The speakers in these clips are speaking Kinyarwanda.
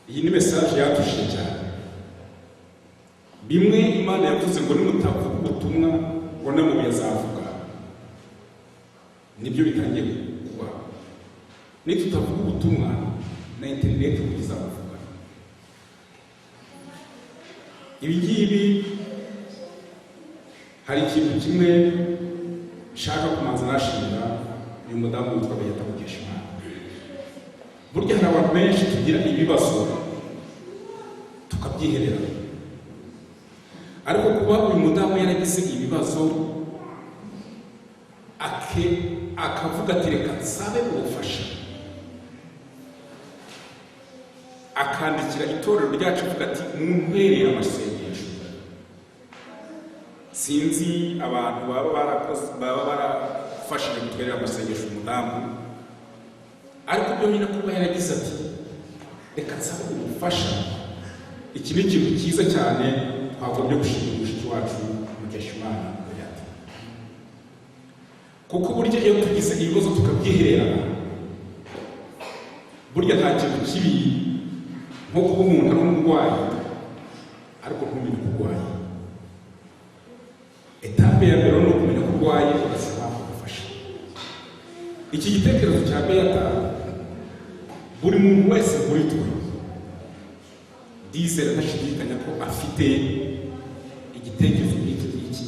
Iyi ni message yatushije cyane. Bimwe Imana yavuze ngo nimutavuga ubutumwa ngo n'amabuye azavuga. Nibyo bitangiye kuba. Nitutavuga ubutumwa na internet bizavuga. Ibi hari ikintu kimwe shaka kumanza nashinga uyu mudamu witwa Beata Mukeshimana. Burya hari abantu benshi tugira ibibazo tukabyiherera, ariko kuba uyu mudamu yaragize ibibazo akavuga ati reka nsabe ubufasha, akandikira itorero ryacu avuga ati muntwerere amasengesho. Sinzi abantu baba barafashije gutwerera amasengesho umudamu, ariko byo nyine kuba yaragize ati reka nsabe ubufasha, iki ni ikintu cyiza cyane twagombye gushimira mushiki wacu Mukeshimana Beata. Kuko burya iyo tugize ibibazo tukabyihererana, burya nta kintu kibi nko kuba umuntu ari umurwayi ariko ntumenye ko urwaye. Etape ya mbere ni ukumenya ko urwaye ugasaba ubufasha. Iki gitekerezo cya Beata buri muntu wese muri twe dizera ntashidikanya ko afite igitekerezo n'iki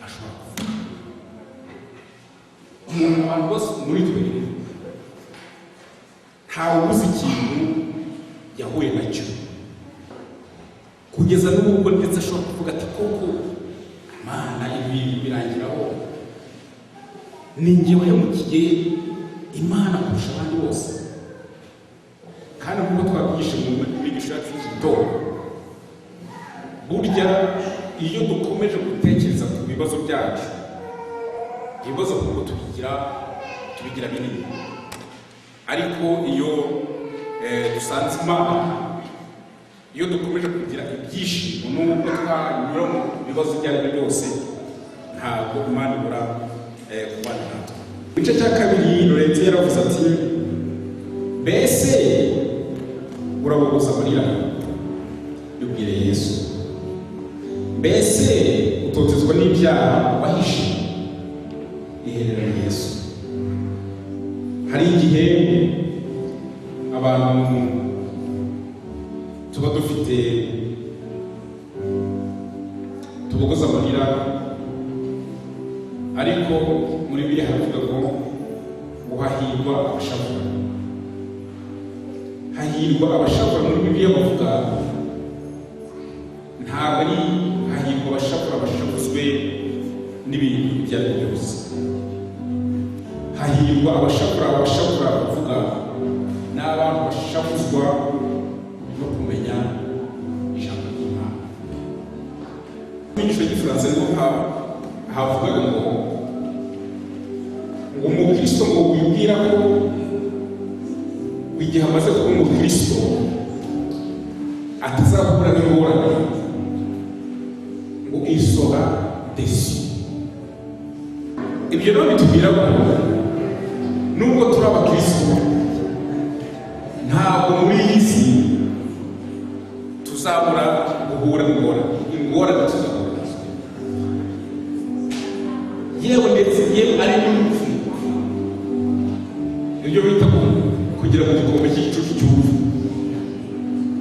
ashobora kuvuga. Abantu bose muri twe ntawe uzi ikintu yahuye nacyo kugeza n'ubwo ndetse ashobora kuvuga ati koko Mana ibi birangiraho ni njyewe yamukiye Imana kurusha abandi bose. Kandi nk'uko twabyigishe mu mwigisho yacu y'igitondo, burya iyo dukomeje gutekereza ku bibazo byacu, ibibazo kuko tubigira binini, ariko iyo dusanze Imana, iyo dukomeje kugira ibyishimo n'ubwo twanyura mu bibazo ibyo ari byo byose, ntabwo Imana ibura kubana natwe. Igice cya kabiri Lorenzo yaravuze ati mbese urabogoza amarira yubwire Yesu, mbese utotezwa n'ibyaha wahishe iherera Yesu. Hari igihe abantu tuba dufite tubogoza amarira, ariko muri Bibiliya haravuga ngo hahirwa abashavura. Hahirwa abashavura muri Bibiliya bavuga ntabwo ari hahirwa abashavura bashavuzwe n'ibintu ibyo ari byo byose. Hahirwa abashavura bavuga ni abantu bashavuzwa no kumenya ijambo ry'Imana. Mu gice cy'Igifaransa niho havugaga ngo umukristo ngo wibwira ko igihe amaze kuba umukristo atazahura n'ingorane ngo isora desi. Ibyo rero bitubwira ko nubwo turi abakristo ntabwo muri iyi si tuzabura guhura ingorane tuzahura nazo, yewe ndetse ari n'urupfu. Ibyo bita kugira ngo gikombe cy'igicucu cy'urupfu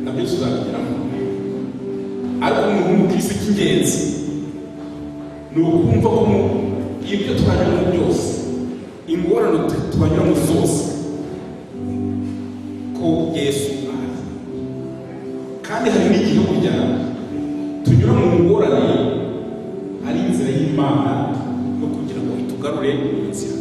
nabyo tuzabigeramo, ariko umuntu w'umukristo cy'ingenzi ni ukumva ko ibyo twanyuramo byose, ingorane twanyuramo zose, ko Yesu ahari. Kandi hari n'igihe burya tunyura mu ngorane ari inzira y'Imana no kugira ngo itugarure mu nzira.